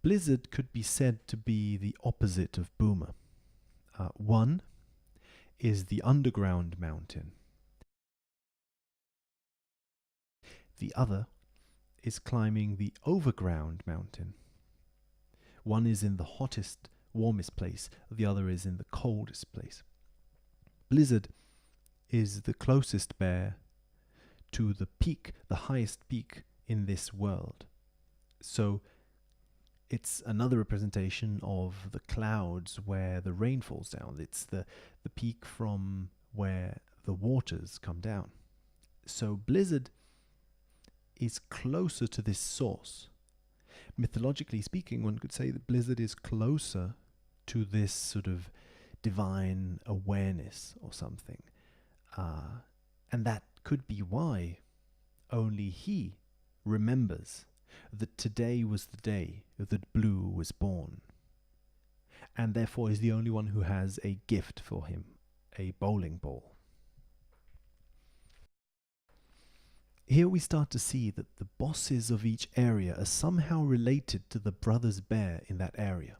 Blizzard could be said to be the opposite of Boomer. One is the underground mountain. The other is climbing the overground mountain. One is in the hottest, warmest place, the other is in the coldest place. Blizzard is the closest bear to the peak, the highest peak in this world. So it's another representation of the clouds where the rain falls down. It's the peak from where the waters come down. So Blizzard is closer to this source. Mythologically speaking, one could say that Blizzard is closer to this sort of divine awareness or something. And that could be why only he remembers that today was the day that Blue was born, and therefore is the only one who has a gift for him, a bowling ball. Here we start to see that the bosses of each area are somehow related to the brothers bear in that area.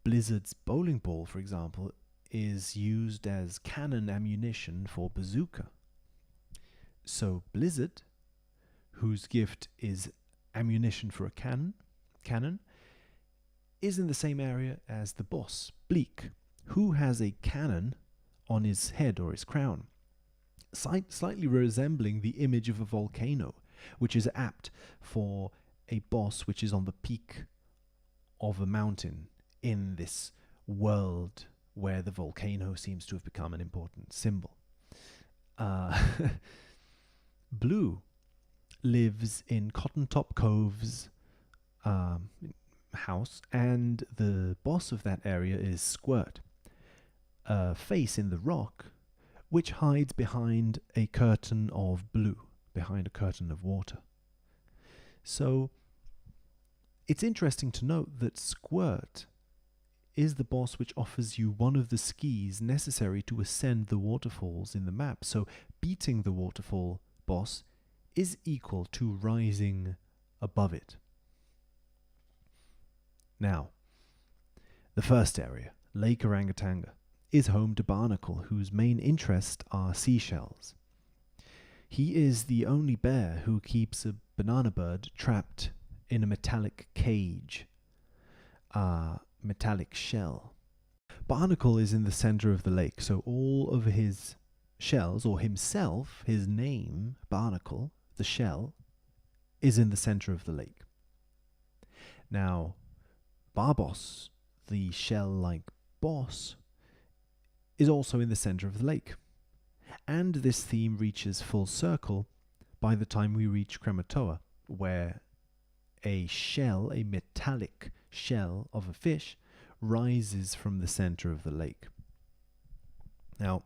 Blizzard's bowling ball, for example, is used as cannon ammunition for bazooka. So Blizzard, whose gift is ammunition for a cannon, is in the same area as the boss, Bleak, who has a cannon on his head or his crown, slightly resembling the image of a volcano, which is apt for a boss which is on the peak of a mountain in this world where the volcano seems to have become an important symbol. Blue lives in Cotton Top Cove's house, and the boss of that area is Squirt, a face in the rock which hides behind a curtain of blue, behind a curtain of water. So it's interesting to note that Squirt is the boss which offers you one of the skis necessary to ascend the waterfalls in the map. So beating the waterfall boss is equal to rising above it. Now, the first area, Lake Orangatanga, is home to Barnacle, whose main interest are seashells. He is the only bear who keeps a banana bird trapped in a metallic cage, metallic shell. Barnacle is in the center of the lake, so all of his shells, or himself, his name, Barnacle, the shell, is in the center of the lake. Now, Barbos, the shell-like boss, is also in the center of the lake. And this theme reaches full circle by the time we reach Krematoa, where a shell, a metallic shell of a fish, rises from the center of the lake. Now,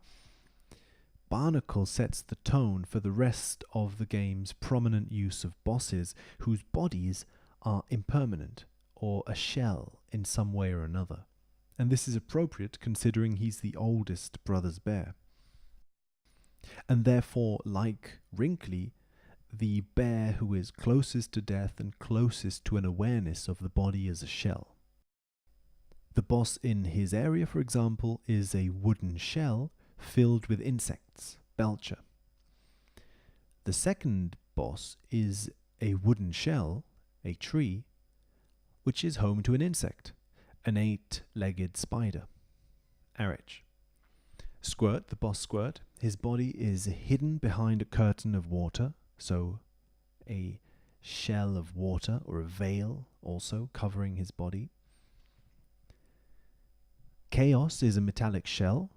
Barnacle sets the tone for the rest of the game's prominent use of bosses whose bodies are impermanent, or a shell in some way or another. And this is appropriate considering he's the oldest brothers bear. And therefore, like Wrinkly, the bear who is closest to death and closest to an awareness of the body as a shell. The boss in his area, for example, is a wooden shell filled with insects, Belcher. The second boss is a wooden shell, a tree, which is home to an insect, an 8-legged spider, Arich. Squirt, the boss Squirt, his body is hidden behind a curtain of water, so a shell of water or a veil also covering his body. Chaos is a metallic shell.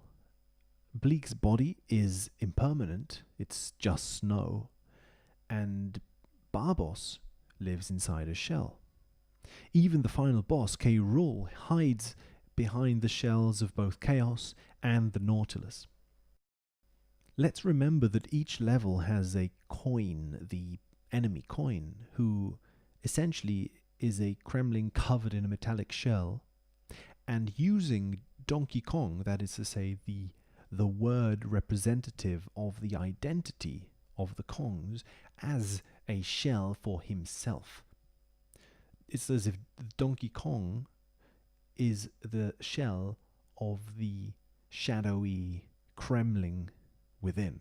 Bleak's body is impermanent, it's just snow, and Barbos lives inside a shell. Even the final boss, K. Rool, hides behind the shells of both Chaos and the Nautilus. Let's remember that each level has a coin, the enemy coin, who essentially is a Kremling covered in a metallic shell, and using Donkey Kong, that is to say, the word representative of the identity of the Kongs, as a shell for himself. It's as if Donkey Kong is the shell of the shadowy Kremlin within.